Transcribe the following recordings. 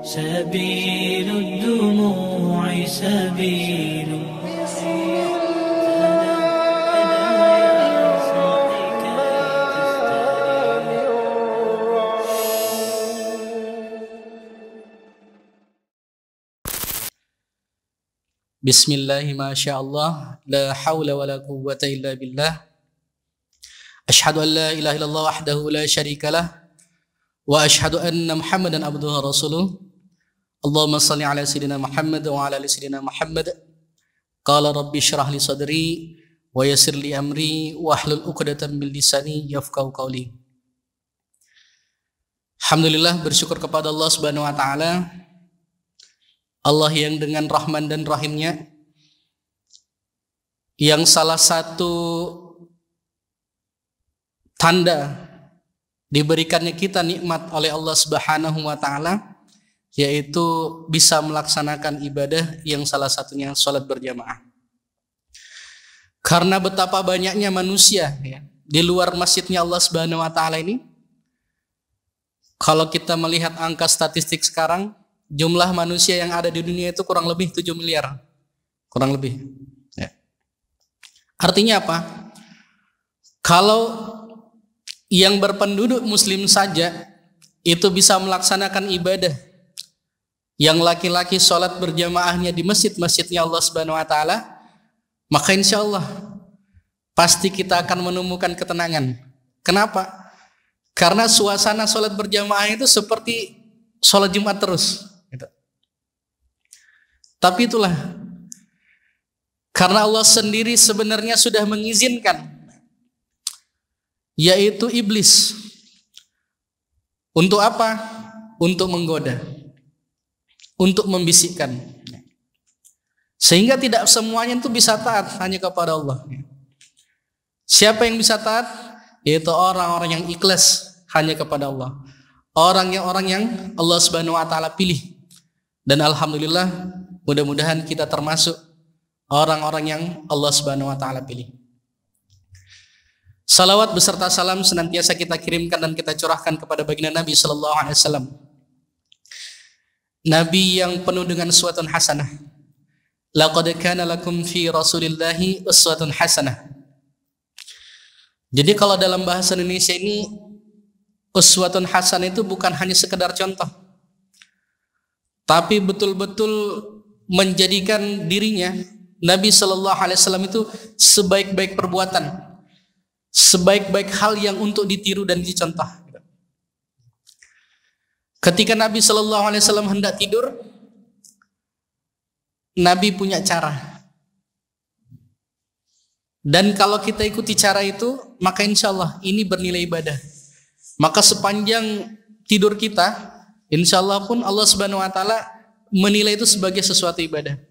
سبيل الدموع سبيل Bismillahi masyaallah, la hawla wa la quwwata illa billah. Ashhadu an la ilaha illallah wahdahu la syarikalah wa ashhadu anna Muhammadan abduhu wa rasuluh. Allahumma salli ala sayyidina Muhammad wa ala ali sayyidina Muhammad. Qala rabbi shrah li sadri wa yassir li amri wa hlul 'uqdatam min lisani yafqahu qawli. Alhamdulillah, bersyukur kepada Allah Subhanahu wa taala, Allah yang dengan Rahman dan Rahimnya, yang salah satu tanda diberikannya kita nikmat oleh Allah Subhanahu wa taala, yaitu bisa melaksanakan ibadah yang salah satunya sholat berjamaah. Karena betapa banyaknya manusia di luar masjidnya Allah Subhanahu wa taala ini, kalau kita melihat angka statistik sekarang, jumlah manusia yang ada di dunia itu kurang lebih 7 miliar. Kurang lebih. Ya. Artinya apa? Kalau yang berpenduduk muslim saja itu bisa melaksanakan ibadah, yang laki-laki sholat berjamaahnya di masjid-masjidnya Allah Subhanahu wa taala, maka insya Allah pasti kita akan menemukan ketenangan. Kenapa? Karena suasana sholat berjamaah itu seperti sholat Jumat terus. Tapi itulah, karena Allah sendiri sebenarnya sudah mengizinkan, yaitu iblis. Untuk apa? Untuk menggoda, untuk membisikkan. Sehingga tidak semuanya itu bisa taat hanya kepada Allah. Siapa yang bisa taat? Yaitu orang-orang yang ikhlas hanya kepada Allah. Orang yang Allah Subhanahu wa taala pilih. Dan alhamdulillah, mudah-mudahan kita termasuk orang-orang yang Allah Subhanahu wa taala pilih. Salawat beserta salam senantiasa kita kirimkan dan kita curahkan kepada baginda Nabi sallallahu alaihi wasallam. Nabi yang penuh dengan uswatun hasanah. Laqad kana lakum fi Rasulillahi uswatun hasanah. Jadi kalau dalam bahasa Indonesia ini, uswatun hasanah itu bukan hanya sekedar contoh, tapi betul-betul menjadikan dirinya Nabi Shallallahu Alaihi Wasallam itu sebaik-baik perbuatan, sebaik-baik hal yang untuk ditiru dan dicontoh. Ketika Nabi Shallallahu Alaihi Wasallam hendak tidur, Nabi punya cara. Dan kalau kita ikuti cara itu, maka insya Allah ini bernilai ibadah. Maka sepanjang tidur kita, insya Allah pun Allah Subhanahu wa taala menilai itu sebagai sesuatu ibadah.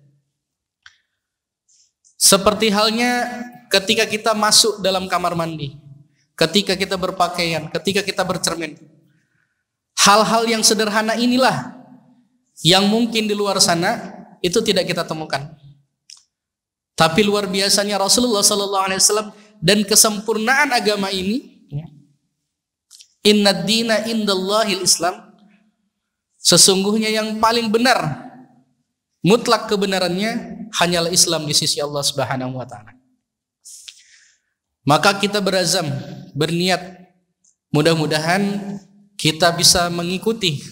Seperti halnya ketika kita masuk dalam kamar mandi, ketika kita berpakaian, ketika kita bercermin. Hal-hal yang sederhana inilah yang mungkin di luar sana itu tidak kita temukan. Tapi luar biasanya Rasulullah SAW dan kesempurnaan agama ini, inna dina indallahil Islam, sesungguhnya yang paling benar, mutlak kebenarannya hanyalah Islam di sisi Allah Subhanahu wa taala. Maka kita berazam, berniat, mudah-mudahan kita bisa mengikuti,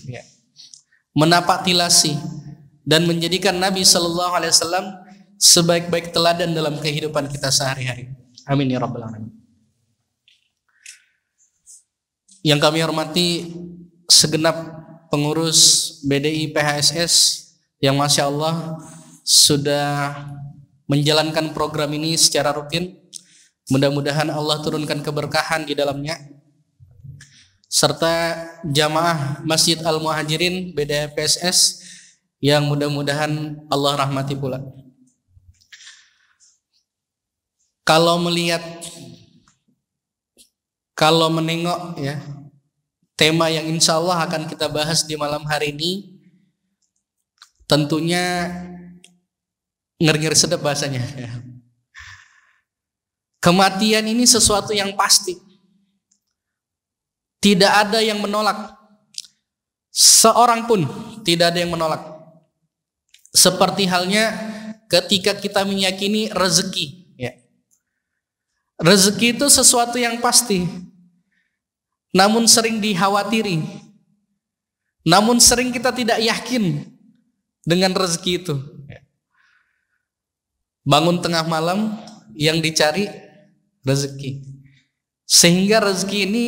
menapak tilasi dan menjadikan Nabi sallallahu alaihi wasallam sebaik-baik teladan dalam kehidupan kita sehari-hari. Amin ya rabbal alamin. Yang kami hormati segenap pengurus BDI PHSS yang Masya Allah sudah menjalankan program ini secara rutin. Mudah-mudahan Allah turunkan keberkahan di dalamnya, serta jamaah Masjid Al-Muhajirin BDI PSS yang mudah-mudahan Allah rahmati pula. Kalau melihat, kalau menengok tema yang insya Allah akan kita bahas di malam hari ini, tentunya ngeri-ngeri sedap bahasanya. Kematian ini sesuatu yang pasti. Tidak ada yang menolak. Seorang pun tidak ada yang menolak. Seperti halnya ketika kita meyakini rezeki, ya. Rezeki itu sesuatu yang pasti, namun sering dikhawatiri, namun sering kita tidak yakin dengan rezeki itu. Bangun tengah malam yang dicari rezeki, sehingga rezeki ini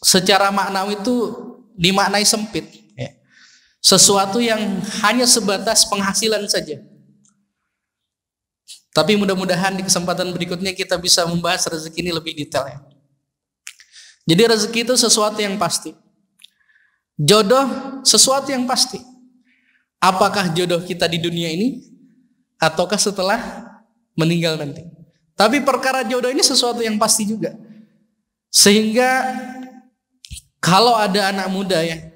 secara maknawi itu dimaknai sempit, ya. Sesuatu yang hanya sebatas penghasilan saja. Tapi mudah-mudahan di kesempatan berikutnya kita bisa membahas rezeki ini lebih detail, ya. Jadi rezeki itu sesuatu yang pasti. Jodoh sesuatu yang pasti. Apakah jodoh kita di dunia ini ataukah setelah meninggal nanti? Tapi perkara jodoh ini sesuatu yang pasti juga. Sehingga kalau ada anak muda, ya,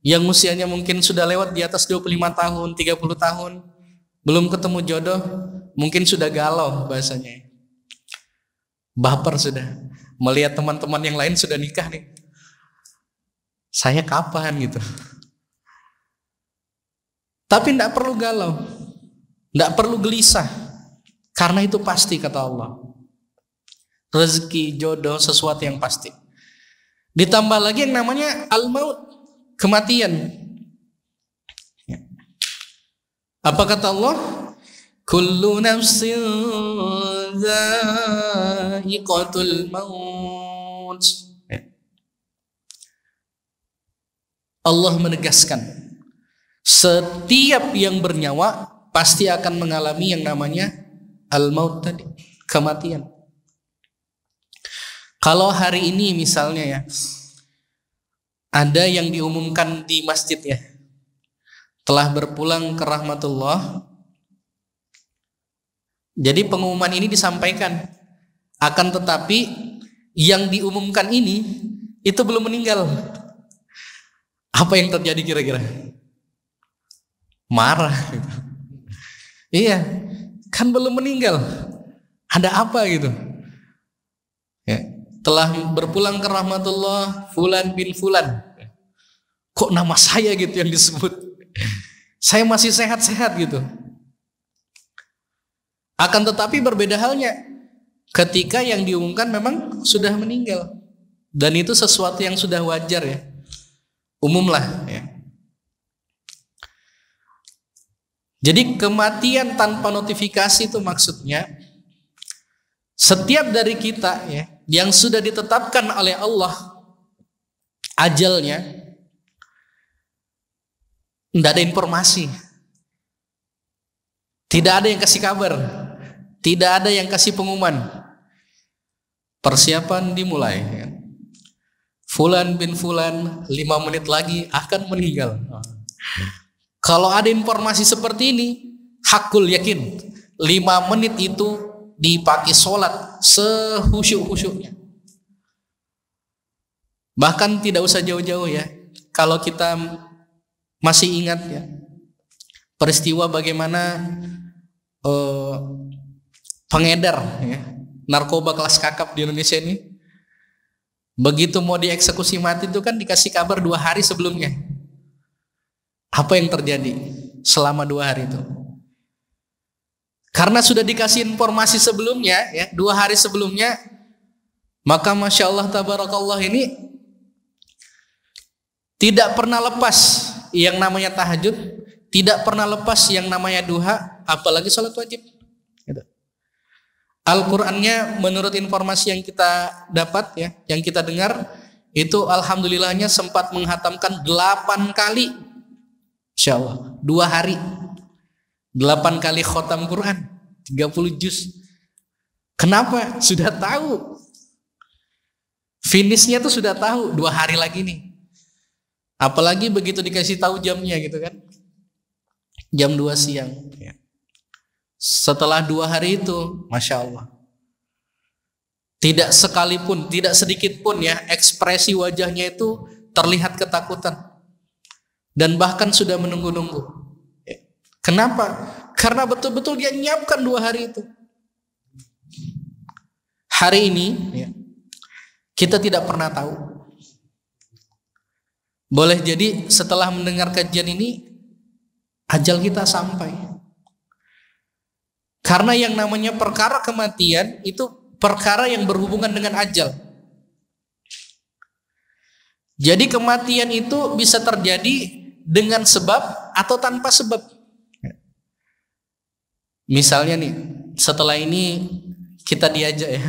yang usianya mungkin sudah lewat di atas 25 tahun, 30 tahun, belum ketemu jodoh, mungkin sudah galau bahasanya. Baper sudah. Melihat teman-teman yang lain sudah nikah nih. Saya kapan gitu. Tapi tidak perlu galau, tidak perlu gelisah, karena itu pasti kata Allah. Rezeki, jodoh, sesuatu yang pasti. Ditambah lagi yang namanya al-maut, kematian. Apa kata Allah? Kullu nafsin dha'iqatul maut. Allah menegaskan, setiap yang bernyawa pasti akan mengalami yang namanya al-maut tadi, kematian. Kalau hari ini misalnya, ya, ada yang diumumkan di masjid, ya, telah berpulang ke rahmatullah. Jadi pengumuman ini disampaikan, akan tetapi yang diumumkan ini itu belum meninggal. Apa yang terjadi kira-kira? Marah. Iya, kan belum meninggal. Ada apa gitu? Ya, telah berpulang ke rahmatullah Fulan bin Fulan. Kok nama saya gitu yang disebut? Saya masih sehat-sehat gitu. Akan tetapi berbeda halnya ketika yang diumumkan memang sudah meninggal. Dan itu sesuatu yang sudah wajar, ya. Umumlah, ya. Jadi kematian tanpa notifikasi itu maksudnya setiap dari kita, ya, yang sudah ditetapkan oleh Allah ajalnya, tidak ada informasi, tidak ada yang kasih kabar, tidak ada yang kasih pengumuman. Persiapan dimulai, ya. Fulan bin Fulan 5 menit lagi akan meninggal. Kalau ada informasi seperti ini, hakul yakin 5 menit itu dipakai sholat sehusyuk-husyuknya. Bahkan tidak usah jauh-jauh, ya. Kalau kita masih ingat, ya, peristiwa bagaimana pengedar, ya, narkoba kelas kakap di Indonesia ini, begitu mau dieksekusi mati itu kan dikasih kabar 2 hari sebelumnya. Apa yang terjadi selama 2 hari itu? Karena sudah dikasih informasi sebelumnya, ya, 2 hari sebelumnya, maka Masya Allah tabarakallah ini tidak pernah lepas yang namanya tahajud, tidak pernah lepas yang namanya duha, apalagi sholat wajib. Al-Qur'annya menurut informasi yang kita dapat, ya, yang kita dengar, itu alhamdulillahnya sempat menghatamkan 8 kali. Insya Allah 2 hari 8 kali khotam Quran 30 juz. Kenapa? Sudah tahu, finishnya tuh sudah tahu 2 hari lagi nih. Apalagi begitu dikasih tahu jamnya gitu kan, jam 2 siang, ya. Setelah 2 hari itu, Masya Allah, tidak sekalipun, tidak sedikit pun, ya, ekspresi wajahnya itu terlihat ketakutan. Dan bahkan sudah menunggu-nunggu. Kenapa? Karena betul-betul dia nyiapkan 2 hari itu. Hari ini, ya, kita tidak pernah tahu. Boleh jadi setelah mendengar kajian ini ajal kita sampai. Karena yang namanya perkara kematian itu perkara yang berhubungan dengan ajal. Jadi kematian itu bisa terjadi dengan sebab atau tanpa sebab. Misalnya nih, setelah ini kita diajak ya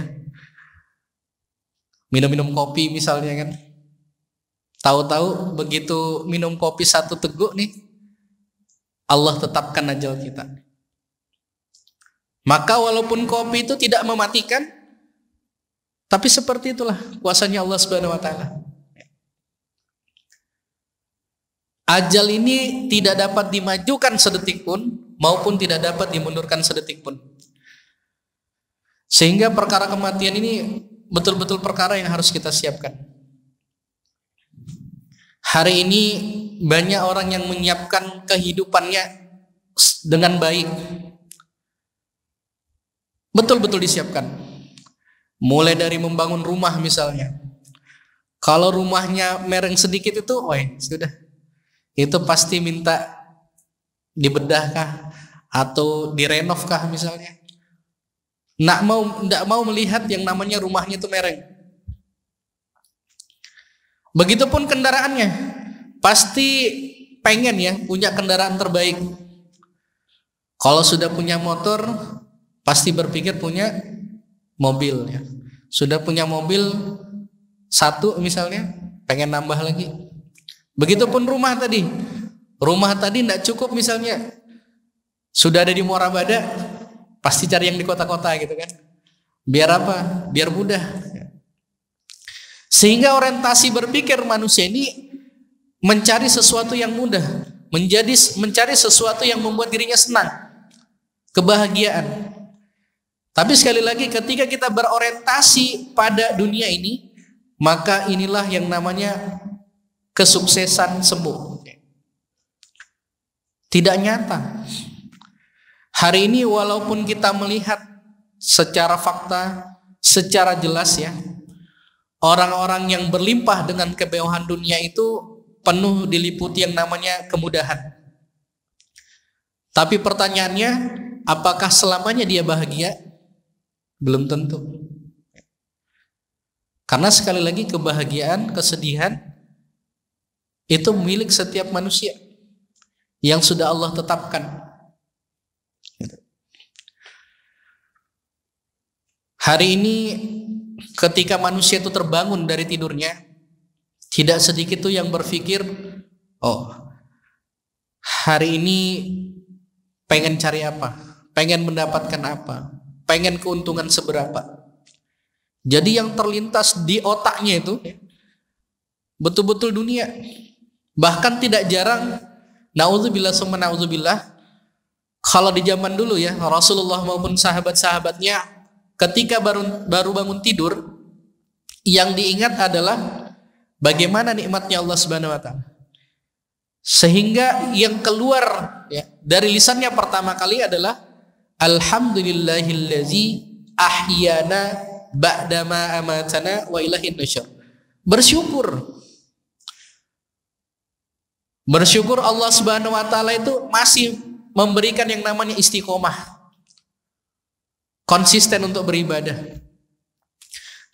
minum-minum kopi misalnya kan. Tahu-tahu begitu minum kopi satu teguk nih, Allah tetapkan ajal kita. Maka walaupun kopi itu tidak mematikan, tapi seperti itulah kuasanya Allah Subhanahu wa taala. Ajal ini tidak dapat dimajukan sedetik pun maupun tidak dapat dimundurkan sedetik pun. Sehingga perkara kematian ini betul-betul perkara yang harus kita siapkan. Hari ini banyak orang yang menyiapkan kehidupannya dengan baik. Betul-betul disiapkan. Mulai dari membangun rumah misalnya. Kalau rumahnya mereng sedikit itu, sudah. Itu pasti minta dibedahkah atau direnovkah misalnya. Nggak mau melihat yang namanya rumahnya itu mereng. Begitupun kendaraannya, pasti pengen ya punya kendaraan terbaik. Kalau sudah punya motor, pasti berpikir punya mobil ya. Sudah punya mobil satu misalnya, pengen nambah lagi. Begitupun rumah tadi. Rumah tadi tidak cukup misalnya. Sudah ada di Muara Bada, pasti cari yang di kota-kota gitu kan. Biar apa? Biar mudah. Sehingga orientasi berpikir manusia ini mencari sesuatu yang mudah, mencari sesuatu yang membuat dirinya senang, kebahagiaan. Tapi sekali lagi ketika kita berorientasi pada dunia ini, maka inilah yang namanya kesuksesan semu. Tidak nyata. Hari ini walaupun kita melihat secara fakta, secara jelas ya, orang-orang yang berlimpah dengan kemewahan dunia itu penuh diliputi yang namanya kemudahan. Tapi pertanyaannya, apakah selamanya dia bahagia? Belum tentu. Karena sekali lagi kebahagiaan, kesedihan itu milik setiap manusia yang sudah Allah tetapkan. Hari ini ketika manusia itu terbangun dari tidurnya, tidak sedikit tuh yang berpikir, hari ini pengen cari apa, pengen mendapatkan apa, pengen keuntungan seberapa. Jadi yang terlintas di otaknya itu betul-betul dunia. Bahkan tidak jarang, na'udzubillah summa na'udzubillah, kalau di zaman dulu ya, Rasulullah maupun sahabat-sahabatnya ketika baru bangun tidur, yang diingat adalah bagaimana nikmatnya Allah Subhanahu wa taala. Sehingga yang keluar ya, dari lisannya pertama kali adalah alhamdulillahillazi ahyana ba'dama amatana wa ilaihin nusyur. Bersyukur Allah Subhanahu wa taala itu masih memberikan yang namanya istiqomah. Konsisten untuk beribadah.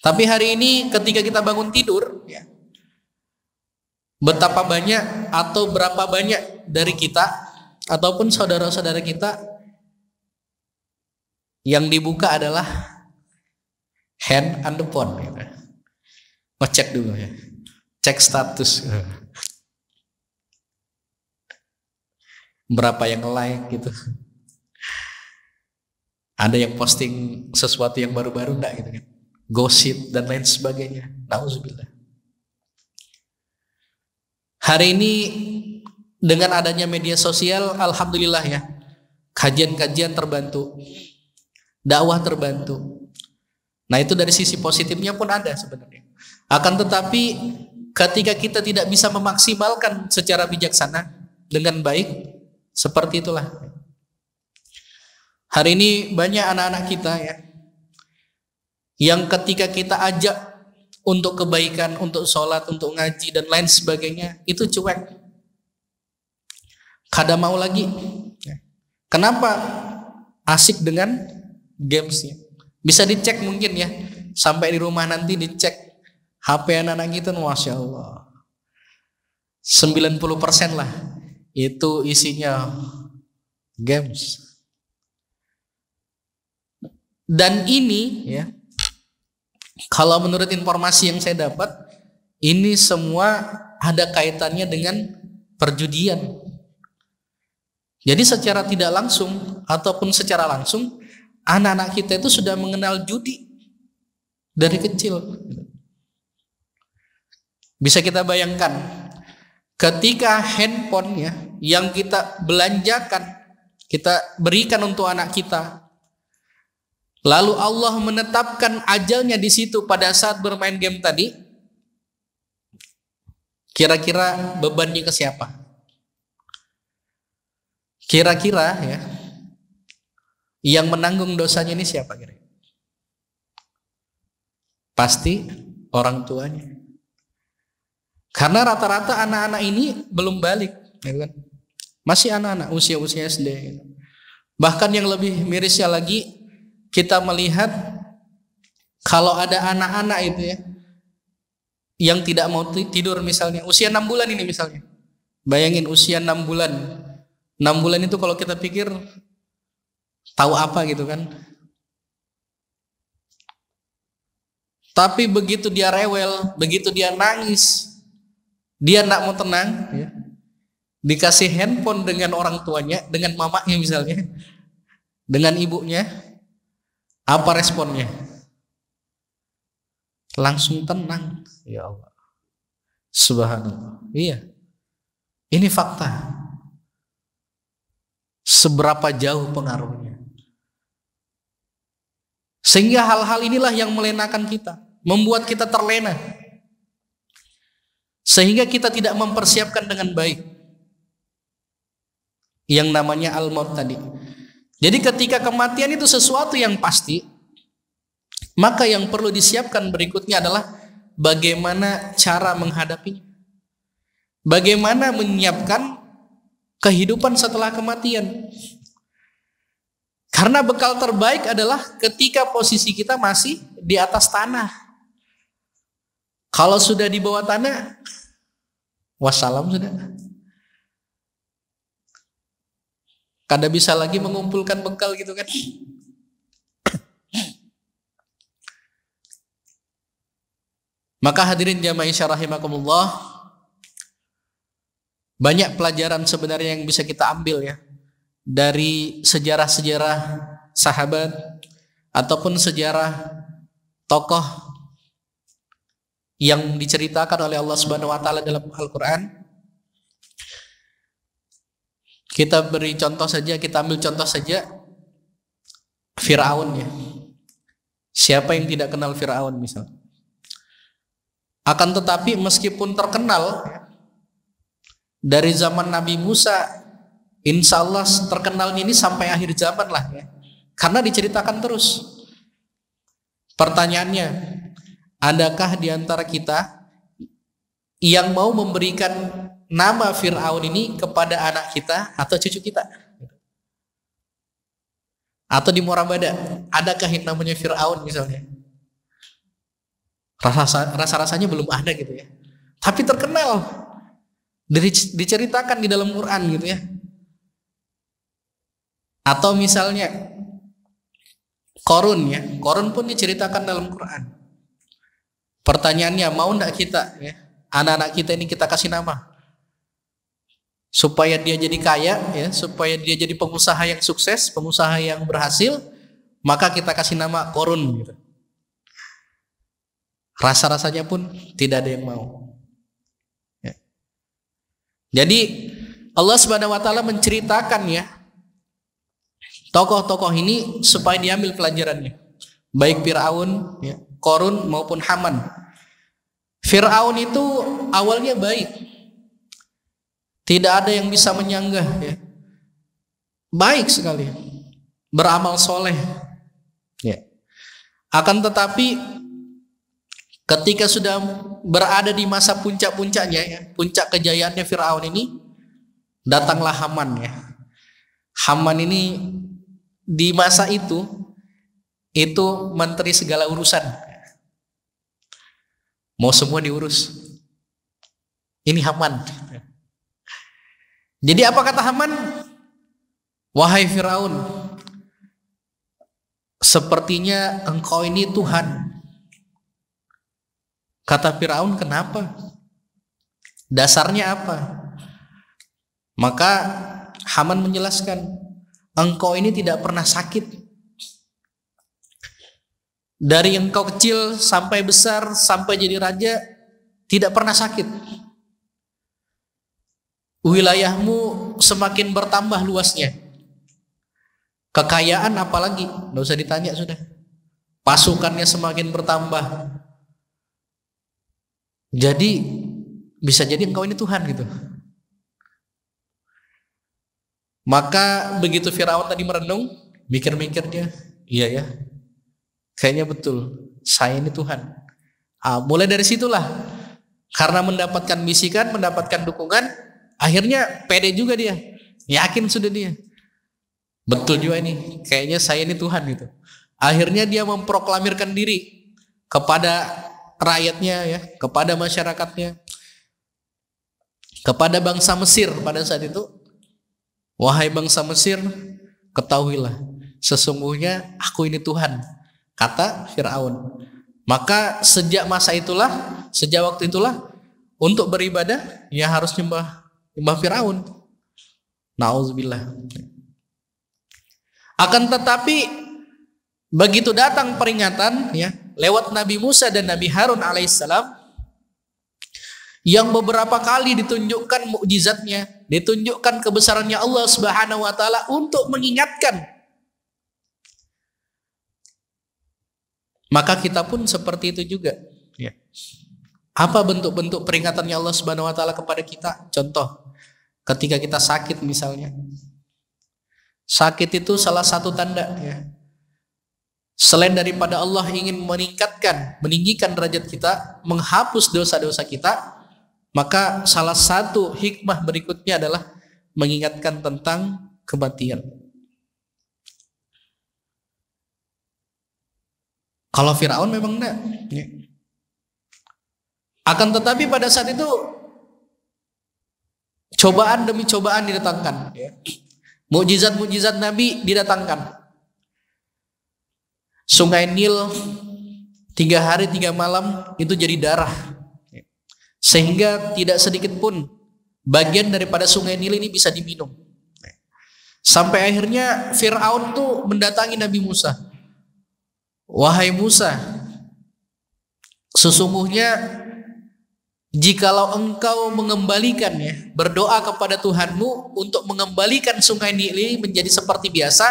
Tapi hari ini ketika kita bangun tidur ya, betapa banyak atau berapa banyak dari kita ataupun saudara-saudara kita yang dibuka adalah hand on the phone gitu. Ngecek dulu ya. Cek status. Berapa yang like gitu. Ada yang posting sesuatu yang baru-baru enggak gitu kan. Gosip dan lain sebagainya. Nauzubillah. Hari ini dengan adanya media sosial, alhamdulillah ya, kajian-kajian terbantu, dakwah terbantu. Nah itu dari sisi positifnya pun ada sebenarnya. Akan tetapi ketika kita tidak bisa memaksimalkan secara bijaksana dengan baik, seperti itulah. Hari ini banyak anak-anak kita ya, yang ketika kita ajak untuk kebaikan, untuk sholat, untuk ngaji dan lain sebagainya, itu cuek. Kada mau lagi. Kenapa? Asik dengan gamesnya. Bisa dicek mungkin ya, sampai di rumah nanti dicek HP anak-anak kita, Masya Allah 90% lah itu isinya games. Dan ini ya, kalau menurut informasi yang saya dapat, ini semua ada kaitannya dengan perjudian. Jadi secara tidak langsung ataupun secara langsung, anak-anak kita itu sudah mengenal judi dari kecil. Bisa kita bayangkan, ketika handphone ya, yang kita belanjakan, kita berikan untuk anak kita, lalu Allah menetapkan ajalnya di situ pada saat bermain game tadi, kira-kira bebannya ke siapa? Kira-kira ya, yang menanggung dosanya ini siapa kira? Pasti orang tuanya. Karena rata-rata anak-anak ini belum balik, ya kan? Masih anak-anak usia-usia SD. Bahkan yang lebih mirisnya lagi, kita melihat kalau ada anak-anak itu ya, yang tidak mau tidur misalnya, usia 6 bulan ini misalnya. Bayangin usia 6 bulan. 6 bulan itu kalau kita pikir tahu apa gitu kan. Tapi begitu dia rewel, begitu dia nangis, dia tidak mau tenang ya, dikasih handphone dengan orang tuanya, dengan mamanya misalnya, dengan ibunya, apa responnya? Langsung tenang. Ya Allah, subhanallah. Iya, ini fakta. Seberapa jauh pengaruhnya. Sehingga hal-hal inilah yang melenakan kita, membuat kita terlena, sehingga kita tidak mempersiapkan dengan baik yang namanya al-maut tadi. Jadi ketika kematian itu sesuatu yang pasti, maka yang perlu disiapkan berikutnya adalah bagaimana cara menghadapinya, bagaimana menyiapkan kehidupan setelah kematian. Karena bekal terbaik adalah ketika posisi kita masih di atas tanah. Kalau sudah di bawah tanah, wassalam sudah. Kada bisa lagi mengumpulkan bekal gitu kan. Maka hadirin jamaah isya rahimakumullah, banyak pelajaran sebenarnya yang bisa kita ambil ya dari sejarah-sejarah sahabat ataupun sejarah tokoh yang diceritakan oleh Allah Subhanahu wa taala dalam Al-Qur'an. Kita beri contoh saja, kita ambil contoh saja Fir'aun ya. Siapa yang tidak kenal Fir'aun misalnya? Akan tetapi meskipun terkenal dari zaman Nabi Musa, insya Allah terkenalnya ini sampai akhir zaman lah ya. Karena diceritakan terus. Pertanyaannya, adakah di antara kita yang mau memberikan nama Fir'aun ini kepada anak kita atau cucu kita? Atau di Morabada, adakah yang namanya Fir'aun misalnya? Rasa-rasanya belum ada gitu ya. Tapi terkenal, diceritakan di dalam Quran gitu ya. Atau misalnya Qarun ya, Qarun pun diceritakan dalam Quran. Pertanyaannya, mau enggak kita ya, anak-anak kita ini kita kasih nama supaya dia jadi kaya ya, supaya dia jadi pengusaha yang sukses, pengusaha yang berhasil, maka kita kasih nama Qarun gitu. Rasa-rasanya pun tidak ada yang mau. Ya. Jadi Allah Subhanahu wa taala menceritakan ya tokoh-tokoh ini supaya diambil pelajarannya. Baik Fir'aun, ya, Qarun maupun Haman. Fir'aun itu awalnya baik. Tidak ada yang bisa menyanggah ya. Baik sekali. Beramal soleh. Ya. Akan tetapi ketika sudah berada di masa puncak-puncaknya ya, puncak kejayaannya Firaun ini, datanglah Haman ya. Haman ini di masa itu menteri segala urusan. Mau semua diurus. Ini Haman. Jadi apa kata Haman? Wahai Firaun, sepertinya engkau ini Tuhan. Kata Firaun, kenapa? Dasarnya apa? Maka Haman menjelaskan, engkau ini tidak pernah sakit. Dari engkau kecil sampai besar, sampai jadi raja, tidak pernah sakit. Wilayahmu semakin bertambah luasnya. Kekayaan apalagi, nggak usah ditanya sudah. Pasukannya semakin bertambah. Jadi bisa jadi engkau ini Tuhan gitu. Maka begitu Firaun tadi merenung, mikir-mikir dia, iya ya, kayaknya betul, saya ini Tuhan. Mulai dari situlah, karena mendapatkan bisikan, mendapatkan dukungan, akhirnya pede juga dia, yakin sudah dia. Betul juga ini, kayaknya saya ini Tuhan gitu. Akhirnya dia memproklamirkan diri kepada rakyatnya ya, kepada masyarakatnya, kepada bangsa Mesir pada saat itu. Wahai bangsa Mesir, ketahuilah, sesungguhnya aku ini Tuhan, kata Firaun. Maka sejak masa itulah, sejak waktu itulah, untuk beribadah ya harus nyembah Firaun. Nauzubillah. Akan tetapi begitu datang peringatan ya lewat Nabi Musa dan Nabi Harun alaihissalam, yang beberapa kali ditunjukkan mukjizatnya, ditunjukkan kebesarannya Allah Subhanahu wa taala untuk mengingatkan. Maka kita pun seperti itu juga ya. Apa bentuk-bentuk peringatannya Allah Subhanahu wa taala kepada kita? Contoh, ketika kita sakit misalnya. Sakit itu salah satu tanda ya. Selain daripada Allah ingin meninggikan derajat kita, menghapus dosa-dosa kita, maka salah satu hikmah berikutnya adalah mengingatkan tentang kematian. Kalau Firaun memang enggak. Akan tetapi pada saat itu cobaan demi cobaan didatangkan ya. Mukjizat-mukjizat Nabi didatangkan. Sungai Nil 3 hari 3 malam itu jadi darah. Sehingga tidak sedikit pun bagian daripada sungai Nil ini bisa diminum. Sampai akhirnya Firaun tuh mendatangi Nabi Musa. Wahai Musa, sesungguhnya jikalau engkau mengembalikan ya, berdoa kepada Tuhanmu untuk mengembalikan sungai Nil ini menjadi seperti biasa,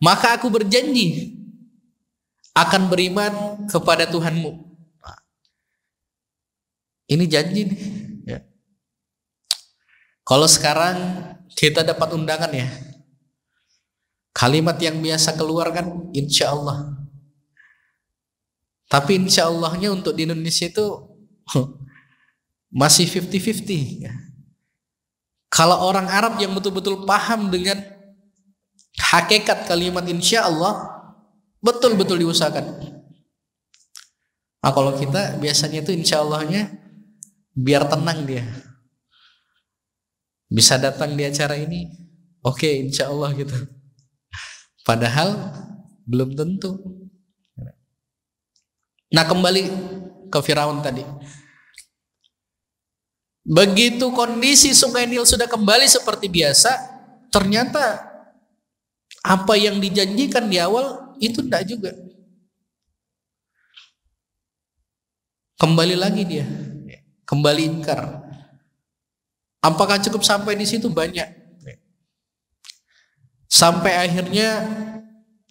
maka aku berjanji akan beriman kepada Tuhanmu. Ini janji nih ya. Kalau sekarang kita dapat undangan ya, kalimat yang biasa keluar kan insya Allah. Tapi insya Allahnya untuk di Indonesia itu masih 50-50 ya. Kalau orang Arab yang betul-betul paham dengan hakikat kalimat insya Allah, betul-betul diusahakan. Nah, kalau kita biasanya itu insya Allahnya biar tenang dia, bisa datang di acara ini, oke, insya Allah gitu. Padahal belum tentu. Nah, kembali ke Firaun tadi. Begitu kondisi sungai Nil sudah kembali seperti biasa, ternyata apa yang dijanjikan di awal itu tidak juga. Kembali lagi dia, kembali ingkar. Apakah cukup sampai di situ? Banyak. Sampai akhirnya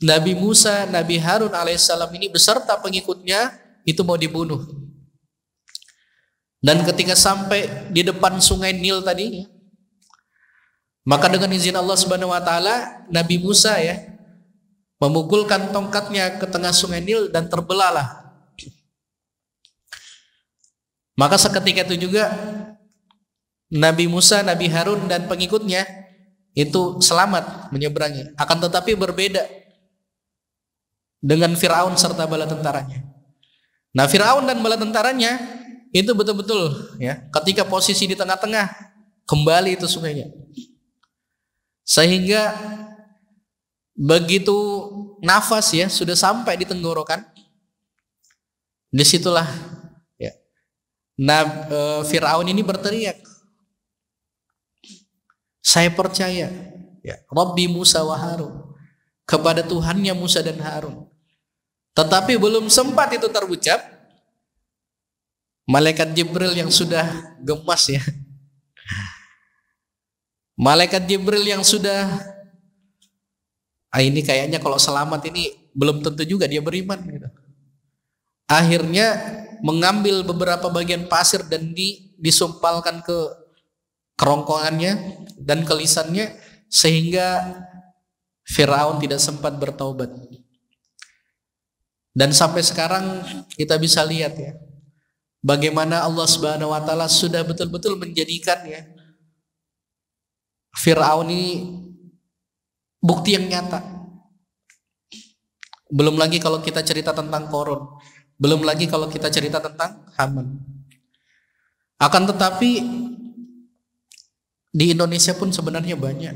Nabi Musa, Nabi Harun alaihissalam ini beserta pengikutnya itu mau dibunuh. Dan ketika sampai di depan sungai Nil tadi, maka dengan izin Allah Subhanahu wa taala, Nabi Musa ya memukulkan tongkatnya ke tengah sungai Nil dan terbelahlah Maka seketika itu juga Nabi Musa, Nabi Harun dan pengikutnya itu selamat menyeberangi. Akan tetapi berbeda dengan Fir'aun serta bala tentaranya. Nah, Fir'aun dan bala tentaranya itu betul-betul ya, ketika posisi di tengah-tengah kembali itu sungainya. Sehingga begitu nafas ya sudah sampai di tenggorokan, disitulah ya, Fir'aun ini berteriak, saya percaya ya, Rabbi Musa wa Harun, kepada Tuhannya Musa dan Harun. Tetapi belum sempat itu terucap, malaikat Jibril yang sudah gemas ya, malaikat Jibril yang sudah ini kayaknya kalau selamat ini belum tentu juga dia beriman gitu. Akhirnya mengambil beberapa bagian pasir dan disumpalkan ke kerongkongannya dan ke lisannya, sehingga Firaun tidak sempat bertaubat. Dan sampai sekarang kita bisa lihat ya, bagaimana Allah Subhanahu wa taala sudah betul-betul menjadikan ya Firaun ini bukti yang nyata. Belum lagi kalau kita cerita tentang Korun, belum lagi kalau kita cerita tentang Haman. Akan tetapi di Indonesia pun sebenarnya banyak.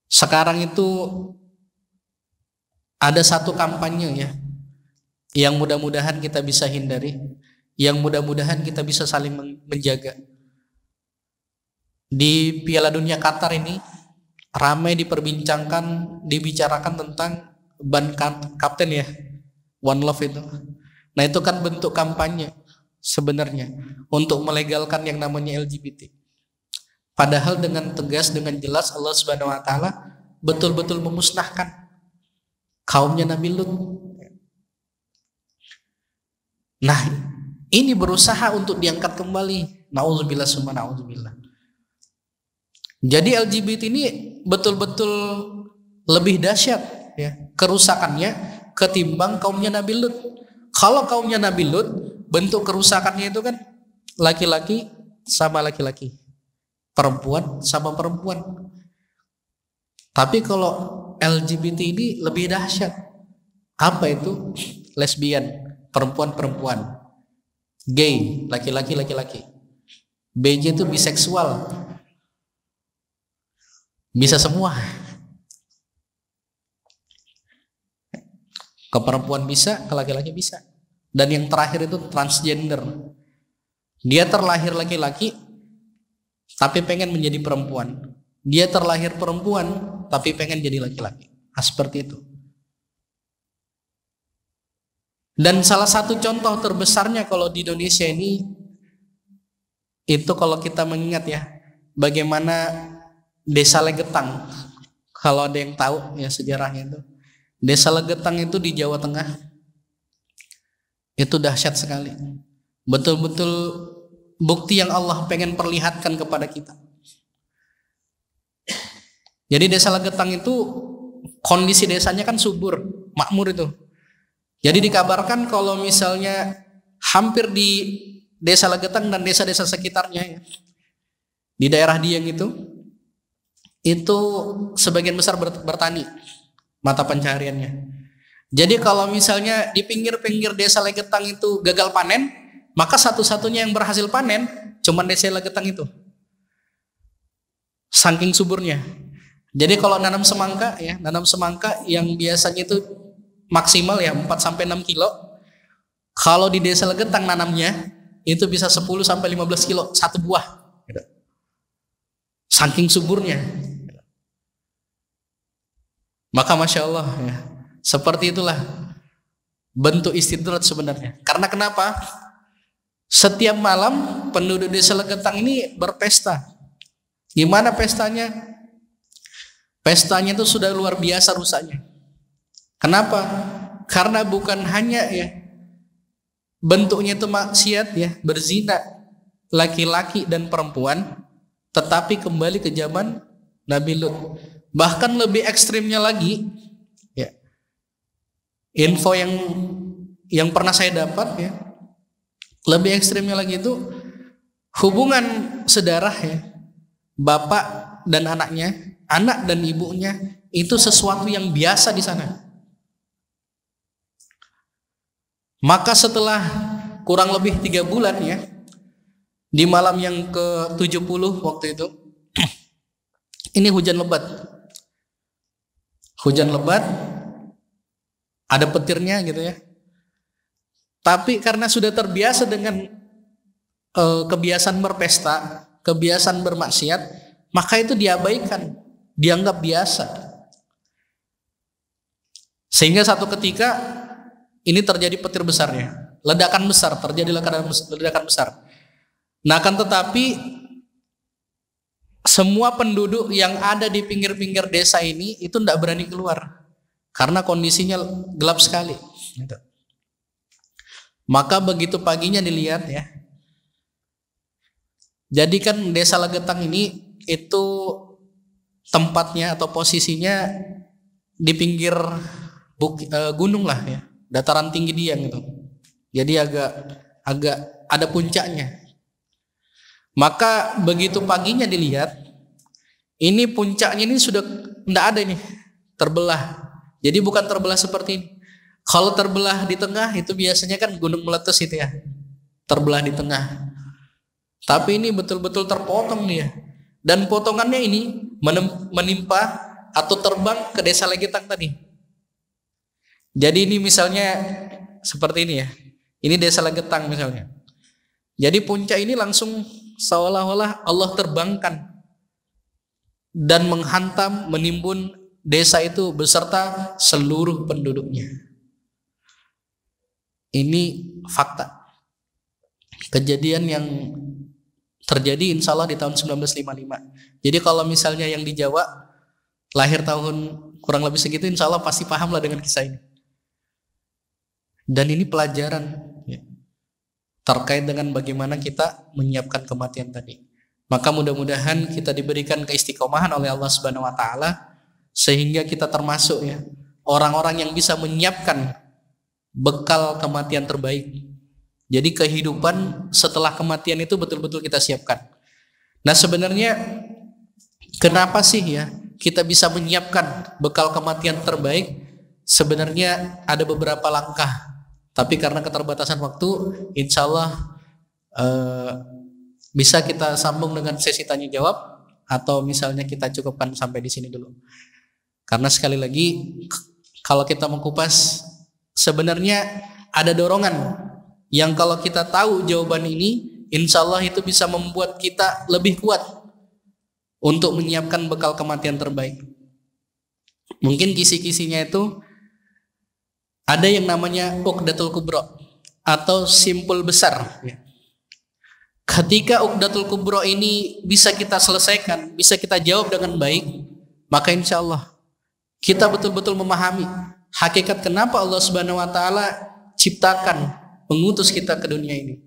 Sekarang itu ada satu kampanye ya, yang mudah-mudahan kita bisa hindari, yang mudah-mudahan kita bisa saling menjaga. Di Piala Dunia Qatar ini ramai diperbincangkan, dibicarakan tentang ban kapten ya, One Love itu. Nah, itu kan bentuk kampanye sebenarnya untuk melegalkan yang namanya LGBT. Padahal dengan tegas, dengan jelas Allah Subhanahu wa taala betul-betul memusnahkan kaumnya Nabi Lut. Nah, ini berusaha untuk diangkat kembali. Nauzubillah summa nauzubillah. Jadi LGBT ini betul-betul lebih dahsyat ya kerusakannya ketimbang kaumnya Nabi Lut. Kalau kaumnya Nabi Lut, bentuk kerusakannya itu kan laki-laki sama laki-laki, perempuan sama perempuan. Tapi kalau LGBT ini lebih dahsyat. Apa itu? Lesbian, perempuan-perempuan. Gay, laki-laki laki-laki. BJ itu biseksual. Bisa semua. Ke perempuan bisa, ke laki-laki bisa. Dan yang terakhir itu transgender. Dia terlahir laki-laki tapi pengen menjadi perempuan. Dia terlahir perempuan tapi pengen jadi laki-laki. Nah, seperti itu. Dan salah satu contoh terbesarnya kalau di Indonesia ini, itu kalau kita mengingat ya, bagaimana Desa Legetang. Kalau ada yang tahu ya sejarahnya itu, Desa Legetang itu di Jawa Tengah. Itu dahsyat sekali. Betul-betul bukti yang Allah pengen perlihatkan kepada kita. Jadi Desa Legetang itu kondisi desanya kan subur, makmur itu. Jadi dikabarkan kalau misalnya hampir di Desa Legetang dan desa-desa sekitarnya ya, di daerah Dieng itu sebagian besar bertani, mata pencahariannya. Jadi kalau misalnya di pinggir-pinggir Desa Legetang itu gagal panen, maka satu-satunya yang berhasil panen cuman Desa Legetang itu. Saking suburnya. Jadi kalau nanam semangka ya, nanam semangka yang biasanya itu maksimal ya 4 sampai 6 kilo. Kalau di Desa Legetang nanamnya itu bisa 10 sampai 15 kilo satu buah. Saking suburnya. Maka Masya Allah ya, seperti itulah bentuk istidrat sebenarnya. Karena kenapa? Setiap malam penduduk Desa Legetang ini berpesta. Gimana pestanya? Pestanya itu sudah luar biasa rusaknya. Kenapa? Karena bukan hanya ya bentuknya itu maksiat ya, berzina laki-laki dan perempuan, tetapi kembali ke zaman Nabi Lut. Bahkan lebih ekstrimnya lagi ya, info yang pernah saya dapat ya, Lebih ekstrimnya lagi itu hubungan sedarah ya, bapak dan anaknya, anak dan ibunya, itu sesuatu yang biasa di sana. Maka setelah kurang lebih 3 bulan ya, di malam yang ke-70 waktu itu, ini hujan lebat. Hujan lebat, ada petirnya gitu ya. Tapi karena sudah terbiasa dengan kebiasaan berpesta, kebiasaan bermaksiat, maka itu diabaikan, dianggap biasa. Sehingga satu ketika ini terjadi petir besarnya, ledakan besar, terjadi ledakan besar. Nah, akan tetapi semua penduduk yang ada di pinggir-pinggir desa ini itu tidak berani keluar karena kondisinya gelap sekali. Maka begitu paginya dilihat ya. Jadi kan desa Legetang ini itu tempatnya atau posisinya di pinggir gunung lah ya, dataran tinggi Dieng itu. Jadi agak ada puncaknya. Maka begitu paginya dilihat, ini puncaknya ini sudah tidak ada ini, terbelah. Jadi bukan terbelah seperti ini. Kalau terbelah di tengah itu biasanya kan gunung meletus itu ya, terbelah di tengah. Tapi ini betul-betul terpotong dia. Dan potongannya ini menimpa atau terbang ke desa Legetang tadi. Jadi ini misalnya seperti ini ya. Ini desa Legetang misalnya. Jadi puncak ini langsung seolah-olah Allah terbangkan dan menghantam, menimbun desa itu beserta seluruh penduduknya. Ini fakta. Kejadian yang terjadi insya Allah di tahun 1955. Jadi kalau misalnya yang di Jawa lahir tahun kurang lebih segitu, insya Allah pasti paham lah dengan kisah ini. Dan ini pelajaran ya, terkait dengan bagaimana kita menyiapkan kematian tadi. Maka mudah-mudahan kita diberikan keistiqomahan oleh Allah Subhanahu wa taala sehingga kita termasuk ya orang-orang yang bisa menyiapkan bekal kematian terbaik. Jadi kehidupan setelah kematian itu betul-betul kita siapkan. Nah, sebenarnya kenapa sih ya kita bisa menyiapkan bekal kematian terbaik? Sebenarnya ada beberapa langkah. Tapi karena keterbatasan waktu, insya Allah bisa kita sambung dengan sesi tanya jawab, atau misalnya kita cukupkan sampai di sini dulu. Karena sekali lagi kalau kita mengkupas, sebenarnya ada dorongan yang kalau kita tahu jawaban ini, insya Allah itu bisa membuat kita lebih kuat untuk menyiapkan bekal kematian terbaik. Mungkin kisi-kisinya itu ada yang namanya Uqdatul Kubra atau simpul besar. Ketika Uqdatul Kubra ini bisa kita selesaikan, bisa kita jawab dengan baik, maka insya Allah kita betul-betul memahami hakikat kenapa Allah Subhanahu wa taala ciptakan, mengutus kita ke dunia ini.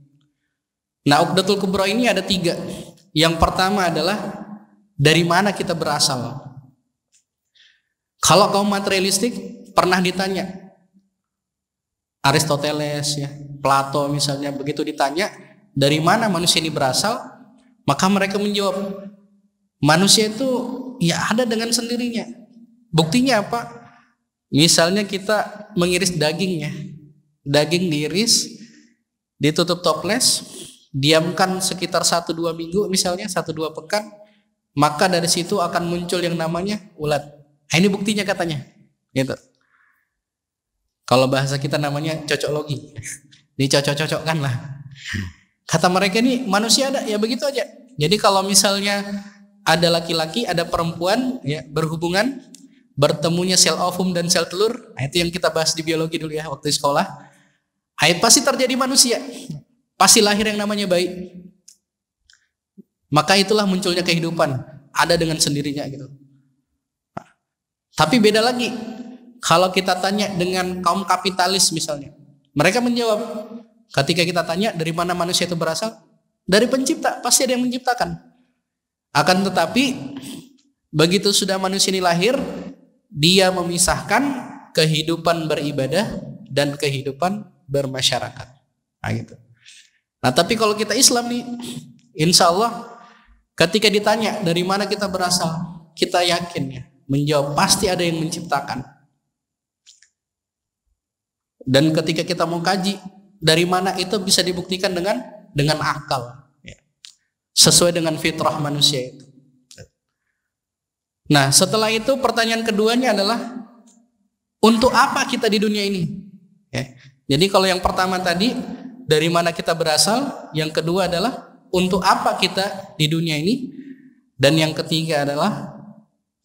Nah, Uqdatul Kubra ini ada 3. Yang pertama adalah dari mana kita berasal. Kalau kaum materialistik pernah ditanya, Aristoteles ya, Plato misalnya, begitu ditanya dari mana manusia ini berasal, maka mereka menjawab, manusia itu ya ada dengan sendirinya. Buktinya apa? Misalnya kita mengiris daging ya, daging diiris, ditutup toples, diamkan sekitar 1-2 minggu misalnya, 1-2 pekan, maka dari situ akan muncul yang namanya ulat. Nah, ini buktinya katanya gitu. Kalau bahasa kita namanya cocoklogi, dicocok-cocokkan lah. Kata mereka ini manusia ada ya begitu aja. Jadi kalau misalnya ada laki-laki, ada perempuan ya berhubungan, bertemunya sel ovum dan sel telur, nah itu yang kita bahas di biologi dulu ya waktu di sekolah. Pasti terjadi manusia, pasti lahir yang namanya bayi. Maka itulah munculnya kehidupan, ada dengan sendirinya gitu. Tapi beda lagi kalau kita tanya dengan kaum kapitalis misalnya, mereka menjawab ketika kita tanya dari mana manusia itu berasal, dari pencipta, pasti ada yang menciptakan. Akan tetapi begitu sudah manusia ini lahir, dia memisahkan kehidupan beribadah dan kehidupan bermasyarakat. Nah, gitu. Nah tapi kalau kita Islam nih, insya Allah ketika ditanya dari mana kita berasal, kita yakin ya, menjawab pasti ada yang menciptakan. Dan ketika kita mau kaji dari mana, itu bisa dibuktikan dengan akal, ya. Sesuai dengan fitrah manusia itu. Nah setelah itu pertanyaan keduanya adalah untuk apa kita di dunia ini? Ya. Jadi kalau yang pertama tadi dari mana kita berasal, yang kedua adalah untuk apa kita di dunia ini, dan yang ketiga adalah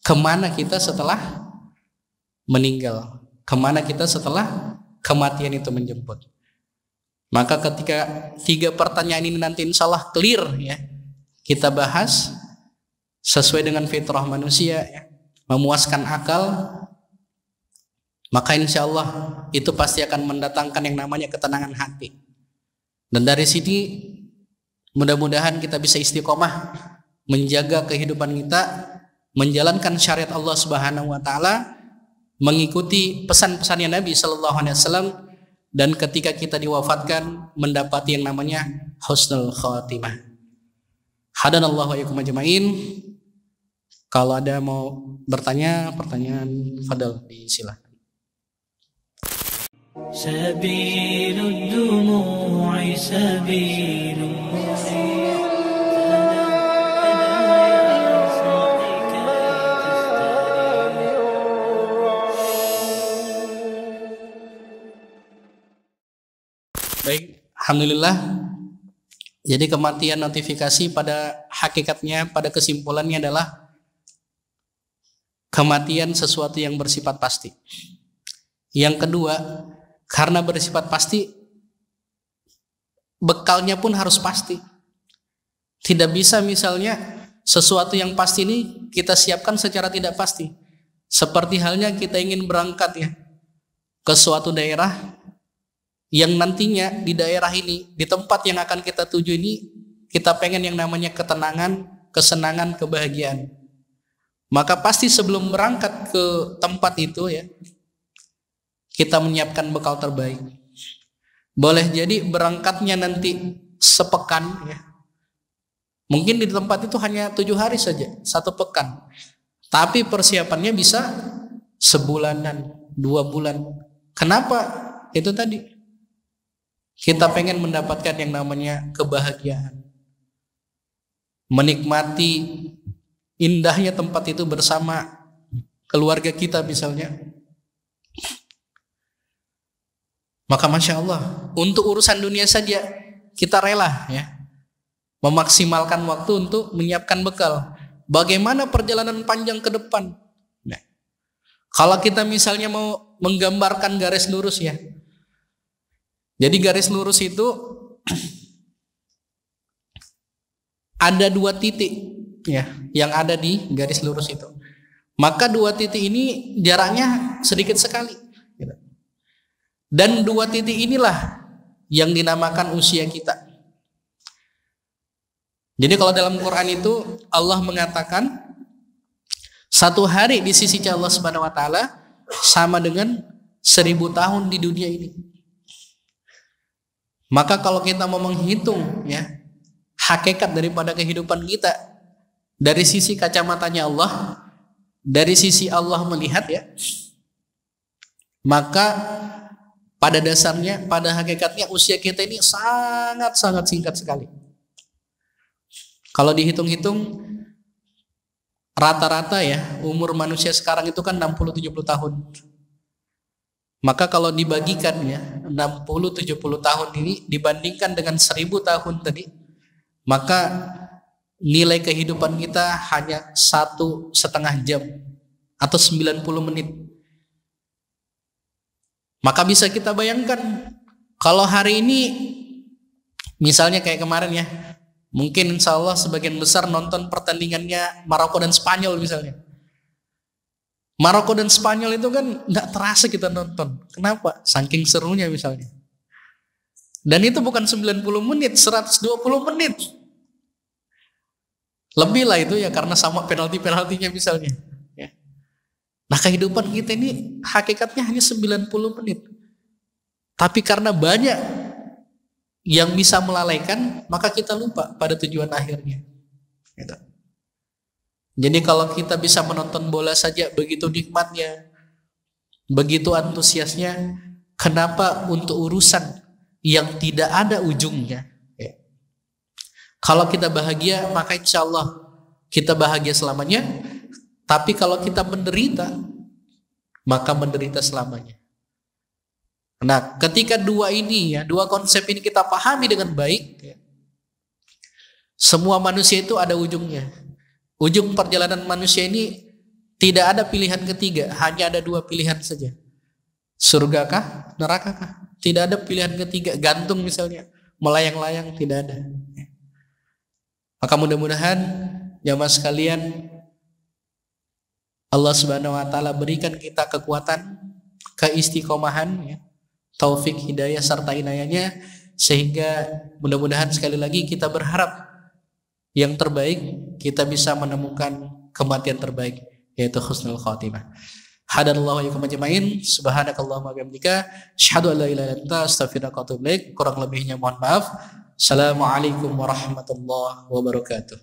kemana kita setelah meninggal, kemana kita setelah kematian itu menjemput. Maka ketika tiga pertanyaan ini nanti insya Allah clear ya, kita bahas sesuai dengan fitrah manusia ya, memuaskan akal, maka insya Allah itu pasti akan mendatangkan yang namanya ketenangan hati. Dan dari sini mudah-mudahan kita bisa istiqomah menjaga kehidupan kita, menjalankan syariat Allah Subhanahu wa taala, mengikuti pesan-pesannya Nabi sallallahu alaihi wasallam, dan ketika kita diwafatkan mendapati yang namanya husnul khatimah. Hadanallahu wa iyyakum ajmain. Kalau ada mau bertanya, pertanyaan, fadal, disilakan. سبيل الدموع سبيل Baik, alhamdulillah. Jadi kematian notifikasi pada hakikatnya, pada kesimpulannya adalah kematian sesuatu yang bersifat pasti. Yang kedua, karena bersifat pasti, bekalnya pun harus pasti. Tidak bisa misalnya sesuatu yang pasti ini kita siapkan secara tidak pasti. Seperti halnya kita ingin berangkat ya ke suatu daerah yang nantinya di daerah ini, di tempat yang akan kita tuju ini, kita pengen yang namanya ketenangan, kesenangan, kebahagiaan. Maka pasti sebelum berangkat ke tempat itu ya, kita menyiapkan bekal terbaik. Boleh jadi berangkatnya nanti sepekan ya, mungkin di tempat itu hanya 7 hari saja, 1 pekan, tapi persiapannya bisa sebulanan, 2 bulan. Kenapa? Itu tadi, kita pengen mendapatkan yang namanya kebahagiaan, menikmati indahnya tempat itu bersama keluarga kita misalnya. Maka Masya Allah, untuk urusan dunia saja kita rela ya, memaksimalkan waktu untuk menyiapkan bekal. Bagaimana perjalanan panjang ke depan? Nah, kalau kita misalnya mau menggambarkan garis lurus ya, jadi garis lurus itu ada 2 titik ya, yang ada di garis lurus itu. Maka 2 titik ini jaraknya sedikit sekali. Dan 2 titik inilah yang dinamakan usia kita. Jadi kalau dalam Quran itu Allah mengatakan 1 hari di sisi Allah Subhanahu wa taala sama dengan 1000 tahun di dunia ini. Maka kalau kita mau menghitung ya hakikat daripada kehidupan kita dari sisi kacamatanya Allah, dari sisi Allah melihat ya, maka pada dasarnya, pada hakikatnya usia kita ini sangat-sangat singkat sekali. Kalau dihitung-hitung rata-rata ya umur manusia sekarang itu kan 60-70 tahun. Maka kalau dibagikan ya 60-70 tahun ini dibandingkan dengan 1000 tahun tadi, maka nilai kehidupan kita hanya 1,5 jam atau 90 menit. Maka bisa kita bayangkan kalau hari ini misalnya kayak kemarin ya, mungkin insya Allah sebagian besar nonton pertandingannya Maroko dan Spanyol misalnya. Maroko dan Spanyol itu kan nggak terasa kita nonton. Kenapa? Saking serunya misalnya. Dan itu bukan 90 menit, 120 menit. Lebih lah itu ya, karena sama penalti-penaltinya misalnya. Ya. Nah kehidupan kita ini hakikatnya hanya 90 menit. Tapi karena banyak yang bisa melalaikan, maka kita lupa pada tujuan akhirnya. Gitu. Jadi kalau kita bisa menonton bola saja begitu nikmatnya, begitu antusiasnya, kenapa untuk urusan yang tidak ada ujungnya? Ya. Kalau kita bahagia, maka insya Allah kita bahagia selamanya. Tapi kalau kita menderita, maka menderita selamanya. Nah, ketika dua konsep ini kita pahami dengan baik, ya, semua manusia itu ada ujungnya. Ujung perjalanan manusia ini tidak ada pilihan ketiga, hanya ada dua pilihan saja. Surga kah, neraka kah? Tidak ada pilihan ketiga, gantung misalnya, melayang-layang, tidak ada. Maka mudah-mudahan jamaah sekalian, Allah Subhanahu wa taala berikan kita kekuatan, keistiqomahan, ya, taufik, hidayah serta inayahnya, sehingga mudah-mudahan sekali lagi kita berharap yang terbaik, kita bisa menemukan kematian terbaik, yaitu husnul khatimah. Hadanallahu wa iyyakum ajmain. Subhanakallahumma wa bihamdika, asyhadu an la ilaha illa anta, astaghfiruka wa atubu ilaik. Kurang lebihnya mohon maaf. Assalamualaikum warahmatullahi wabarakatuh.